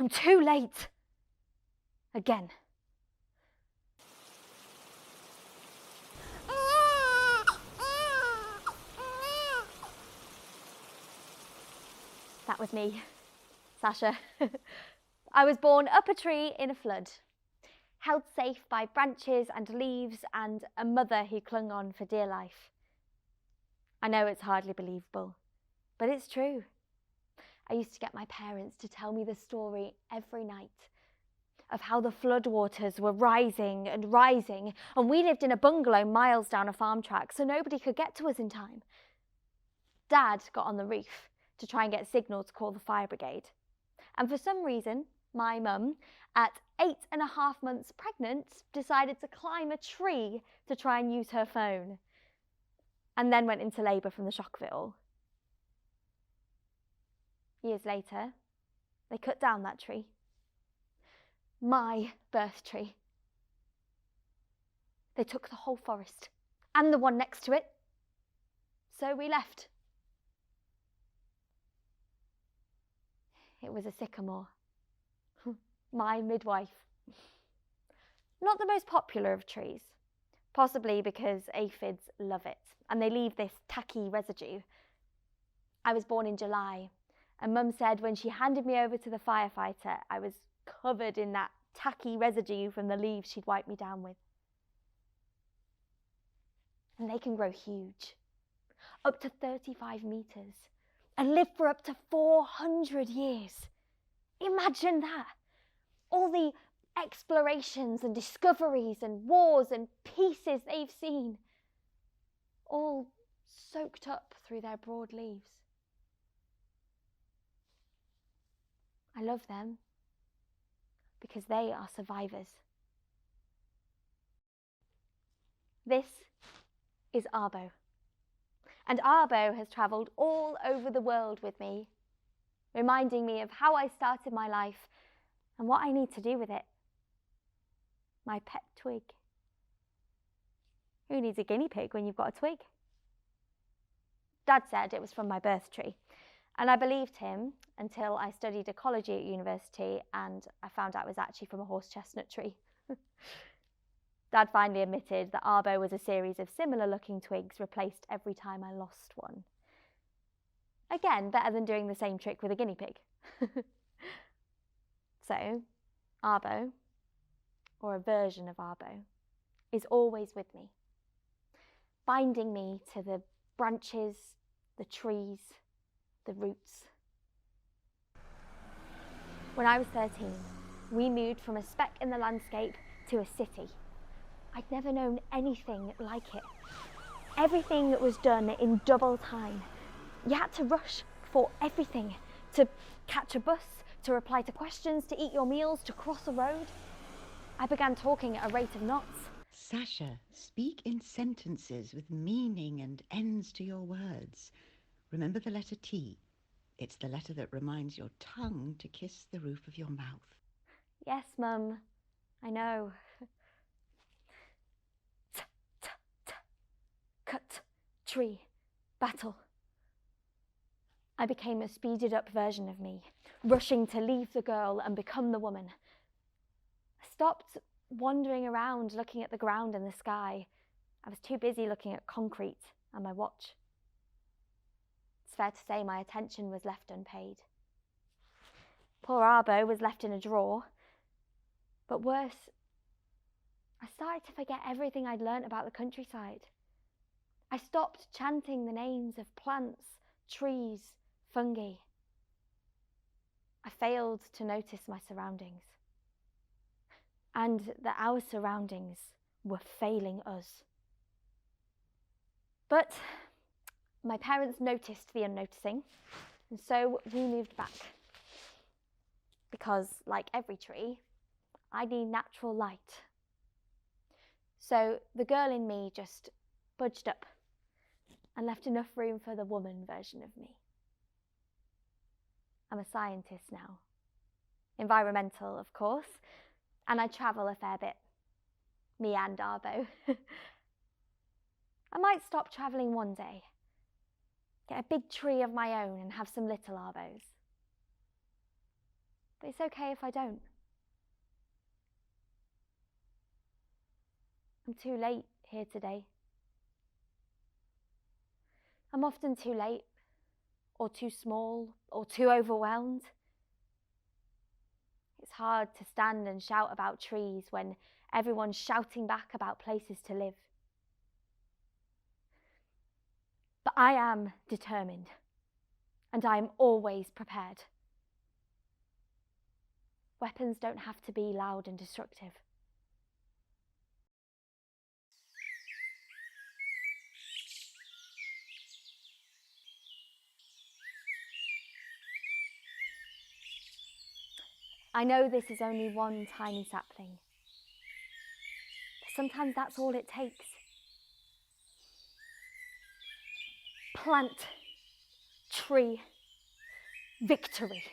I'm too late. Again. That was me, Sasha. I was born up a tree in a flood, held safe by branches and leaves and a mother who clung on for dear life. I know it's hardly believable, but it's true. I used to get my parents to tell me the story every night of how the floodwaters were rising and rising, and we lived in a bungalow miles down a farm track, so nobody could get to us in time. Dad got on the roof to try and get signal to call the fire brigade. And for some reason, my mum, at 8.5 months pregnant, decided to climb a tree to try and use her phone, and then went into labour from the shock of it all. Years later, they cut down that tree. My birth tree. They took the whole forest and the one next to it. So we left. It was a sycamore. My midwife. Not the most popular of trees, possibly because aphids love it and they leave this tacky residue. I was born in July, and Mum said when she handed me over to the firefighter, I was covered in that tacky residue from the leaves she'd wiped me down with. And they can grow huge, up to 35 meters, and live for up to 400 years. Imagine that. All the explorations and discoveries and wars and pieces they've seen, all soaked up through their broad leaves. I love them because they are survivors. This is Arbo. And Arbo has travelled all over the world with me, reminding me of how I started my life and what I need to do with it. My pet twig. Who needs a guinea pig when you've got a twig? Dad said it was from my birth tree, and I believed him until I studied ecology at university and I found out it was actually from a horse chestnut tree. Dad finally admitted that Arbo was a series of similar looking twigs replaced every time I lost one. Again, better than doing the same trick with a guinea pig. So, Arbo, or a version of Arbo, is always with me, binding me to the branches, the trees, the roots. When I was 13, we moved from a speck in the landscape to a city. I'd never known anything like it. Everything was done in double time. You had to rush for everything, to catch a bus, to reply to questions, to eat your meals, to cross a road. I began talking at a rate of knots. Sasha, speak in sentences with meaning and ends to your words. Remember the letter T. It's the letter that reminds your tongue to kiss the roof of your mouth. Yes, Mum, I know. T, t, t. Cut, tree, battle. I became a speeded up version of me, rushing to leave the girl and become the woman. I stopped wandering around looking at the ground and the sky. I was too busy looking at concrete and my watch. It's fair to say my attention was left unpaid. Poor Arbo was left in a drawer. But worse, I started to forget everything I'd learnt about the countryside. I stopped chanting the names of plants, trees, fungi. I failed to notice my surroundings, and that our surroundings were failing us. But my parents noticed the unnoticing, and so we moved back. Because, like every tree, I need natural light. So the girl in me just budged up and left enough room for the woman version of me. I'm a scientist now. Environmental, of course, and I travel a fair bit. Me and Arbo. I might stop travelling one day, get a big tree of my own and have some little Arbos. But it's okay if I don't. I'm too late here today. I'm often too late, or too small, or too overwhelmed. It's hard to stand and shout about trees when everyone's shouting back about places to live. But I am determined, and I am always prepared. Weapons don't have to be loud and destructive. I know this is only one tiny sapling, but sometimes that's all it takes. Plant, tree, victory.